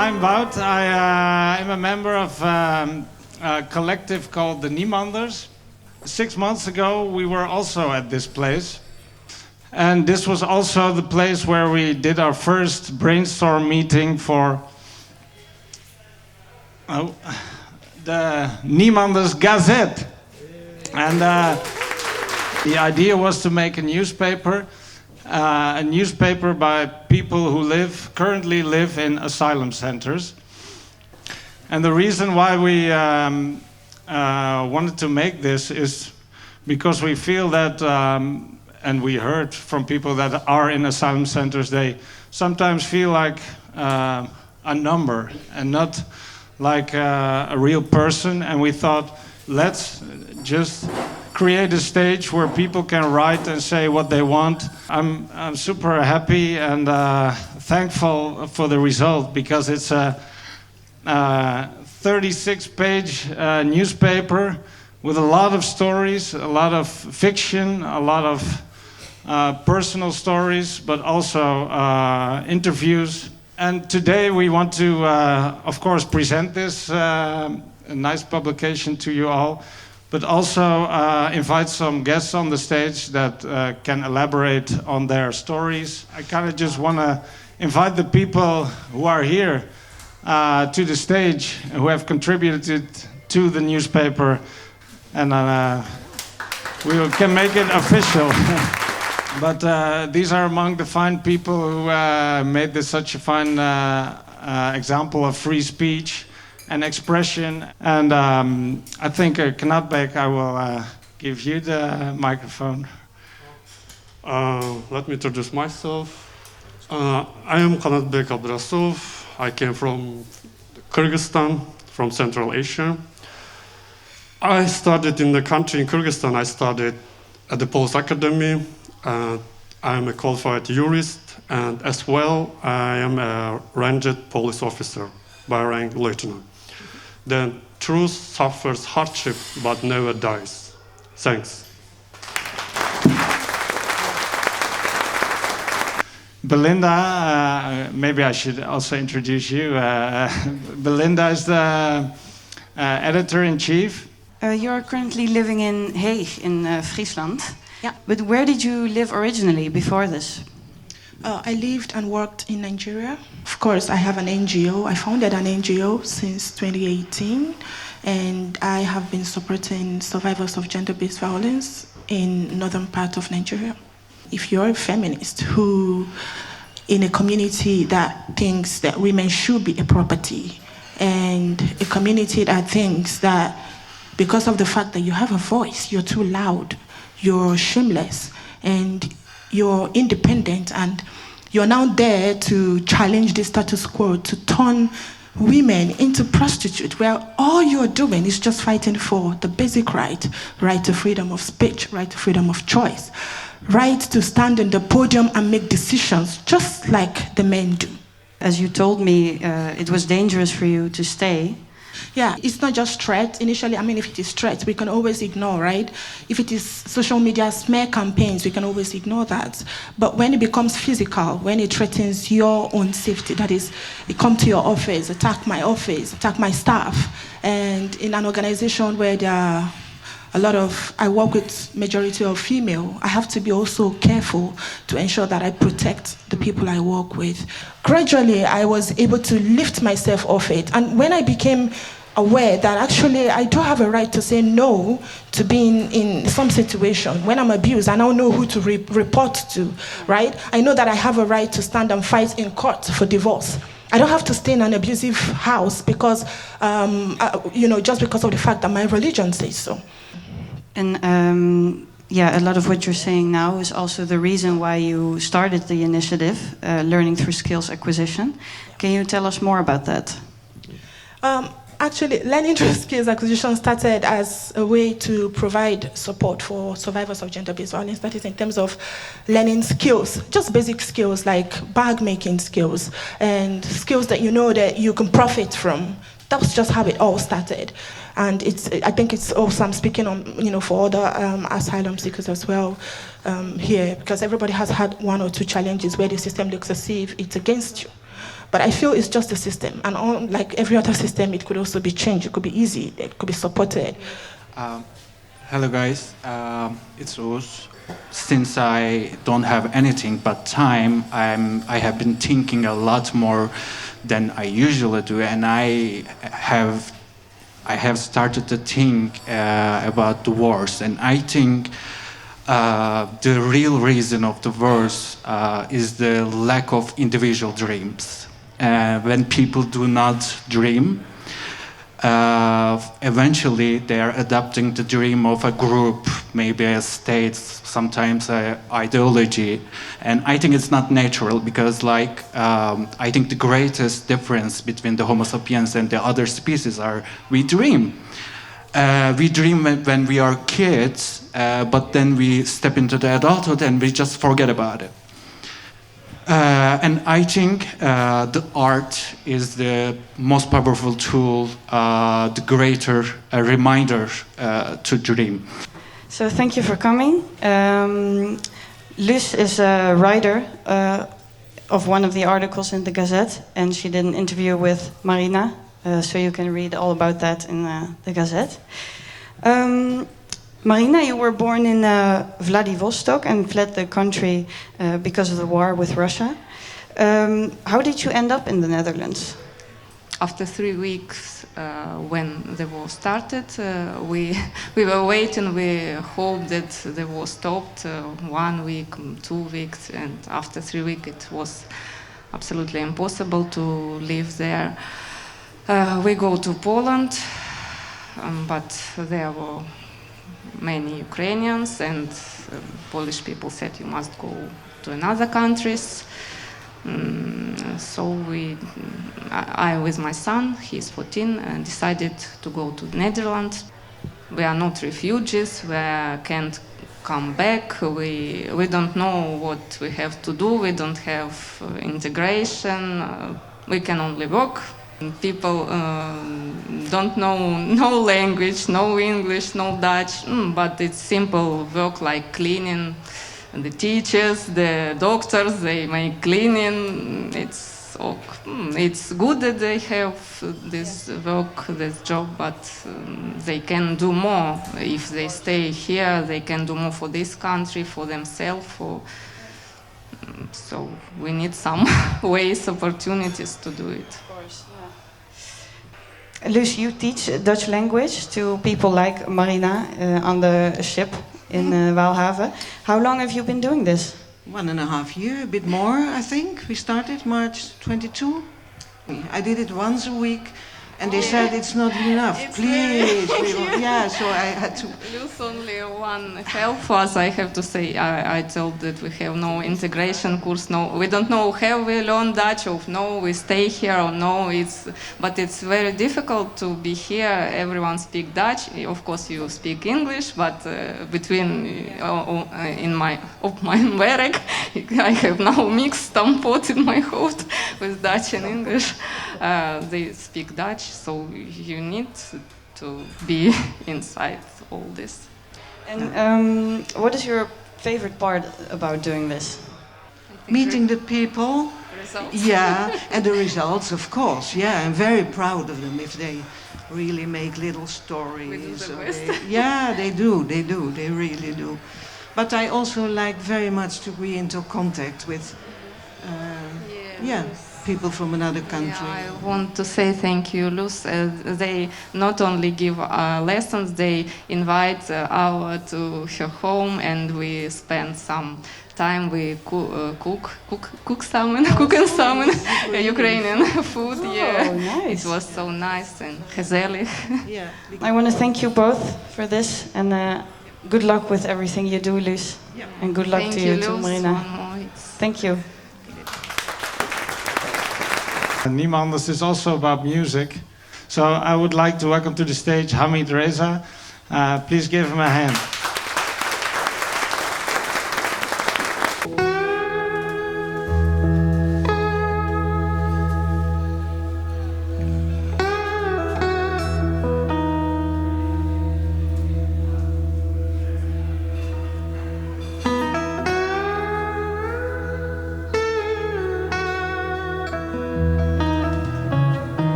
I'm Wout. I'm a member of a collective called the Niemanders. 6 months ago, we were also at this place. And this was also the place where we did our first brainstorm meeting for the Niemanders Gazette. And the idea was to make a newspaper by people who currently live in asylum centers. And the reason why we wanted to make this is because we feel that, and we heard from people that are in asylum centers, they sometimes feel like a number and not like a real person. And we thought, let's just create a stage where people can write and say what they want. I'm super happy and thankful for the result, because it's a 36-page newspaper with a lot of stories, a lot of fiction, a lot of personal stories, but also interviews. And today we want to, of course, present this nice publication to you all, but also invite some guests on the stage that can elaborate on their stories. I kind of just want to invite the people who are here to the stage, who have contributed to the newspaper, and we can make it official. But these are among the fine people who made this such a fine example of free speech and expression. And I think, Knatbeek, I will give you the microphone. Let me introduce myself. I am Knatbeek Abdrasov. I came from Kyrgyzstan, from Central Asia. I studied in the country, in Kyrgyzstan. I studied at the Police Academy. I am a qualified jurist, and as well, I am a ranged police officer by rank lieutenant. The truth suffers hardship, but never dies. Thanks. Belinda, maybe I should also introduce you. Belinda is the editor-in-chief. You're currently living in Hague in Friesland. Yeah. But where did you live originally before this? I lived and worked in Nigeria. Of course, I have an NGO. I founded an NGO since 2018, and I have been supporting survivors of gender-based violence in northern part of Nigeria. If you're a feminist who, in a community that thinks that women should be a property, and a community that thinks that because of the fact that you have a voice, you're too loud, you're shameless, and you're independent, and you're now there to challenge the status quo, to turn women into prostitutes, where all you're doing is just fighting for the basic right to freedom of speech, right to freedom of choice, right to stand on the podium and make decisions just like the men do. As you told me, it was dangerous for you to stay. Yeah, it's not just threats. Initially, if it is threats, we can always ignore, right? If it is social media smear campaigns, we can always ignore that. But when it becomes physical, when it threatens your own safety, that is, it come to your office, attack my staff, and in an organization where there are I work with majority of female, I have to be also careful to ensure that I protect the people I work with. Gradually, I was able to lift myself off it. And when I became aware that actually I do have a right to say no to being in some situation, when I'm abused, I now know who to report to, right? I know that I have a right to stand and fight in court for divorce. I don't have to stay in an abusive house because, just because of the fact that my religion says so. And a lot of what you're saying now is also the reason why you started the initiative, Learning Through Skills Acquisition. Can you tell us more about that? Actually, Learning Through Skills Acquisition started as a way to provide support for survivors of gender-based violence. That is in terms of learning skills, just basic skills like bag making skills and skills that you know that you can profit from. That's just how it all started. And I think it's also, I'm speaking on, for other asylum seekers as well here, because everybody has had one or two challenges where the system looks as if it's against you. But I feel it's just a system, and like every other system, it could also be changed. It could be easy. It could be supported. Hello guys, it's Urs. Since I don't have anything but time, I have been thinking a lot more than I usually do, and I have started to think about the wars, and I think the real reason of the wars is the lack of individual dreams. When people do not dream, eventually they are adopting the dream of a group, maybe a state, sometimes an ideology, and I think it's not natural because, like, I think the greatest difference between the Homo sapiens and the other species are we dream. We dream when we are kids, but then we step into the adulthood and we just forget about it. And I think the art is the most powerful tool, the greater reminder to dream. So thank you for coming. Luce is a writer of one of the articles in the Gazette, and she did an interview with Marina, so you can read all about that in the Gazette. Marina, you were born in Vladivostok and fled the country because of the war with Russia. How did you end up in the Netherlands? After 3 weeks, when the war started, we were waiting. We hoped that the war stopped 1 week, 2 weeks, and after 3 weeks, it was absolutely impossible to live there. We go to Poland, but there were many Ukrainians, and Polish people said you must go to another countries. So I with my son, he's 14, decided to go to the Netherlands. We are not refugees, we can't come back, we don't know what we have to do, we don't have integration, we can only work. People don't know no language, no English, no Dutch, but it's simple work like cleaning. And the teachers, the doctors, they make cleaning. It's good that they have this work, this job, but they can do more. If they stay here, they can do more for this country, for themselves. So we need some ways, opportunities to do it. Of course, yeah. Luce, you teach Dutch language to people like Marina on the ship in Waalhaven. How long have you been doing this? 1.5 years, a bit more, I think. We started March 22. I did it once a week, and they said it's not enough. Please, yeah. So I had to. Luce only one help us. I have to say, I told that we have no integration course. No, we don't know how we learn Dutch. Or no, we stay here. Or no, but it's very difficult to be here. Everyone speak Dutch. Of course, you speak English, but between in my werk, I have now mixed stampot in my head with Dutch and English. They speak Dutch, so you need to be inside all this. And what is your favorite part about doing this? Meeting the people. Results. Yeah, and the results, of course. Yeah, I'm very proud of them if they really make little stories. We do the or best. yeah, they do, they really do. But I also like very much to be into contact with, people from another country. Yeah, I want to say thank you, Luce. They not only give lessons, they invite our to her home, and we spend some time. We cook salmon, cooking salmon, Ukrainian food. Yeah, nice. It was so nice and gezellig. Yeah, I want to thank you both for this, and good luck with everything you do, Luce. Yeah. And good luck Thank to you, you too, Luce. Marina. One more. It's Thank you. Niemanders is also about music. So I would like to welcome to the stage Hamid Reza. Please give him a hand.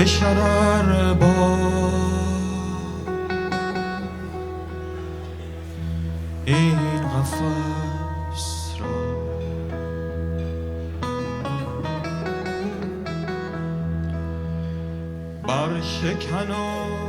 به شرر با این قفس را برشکن و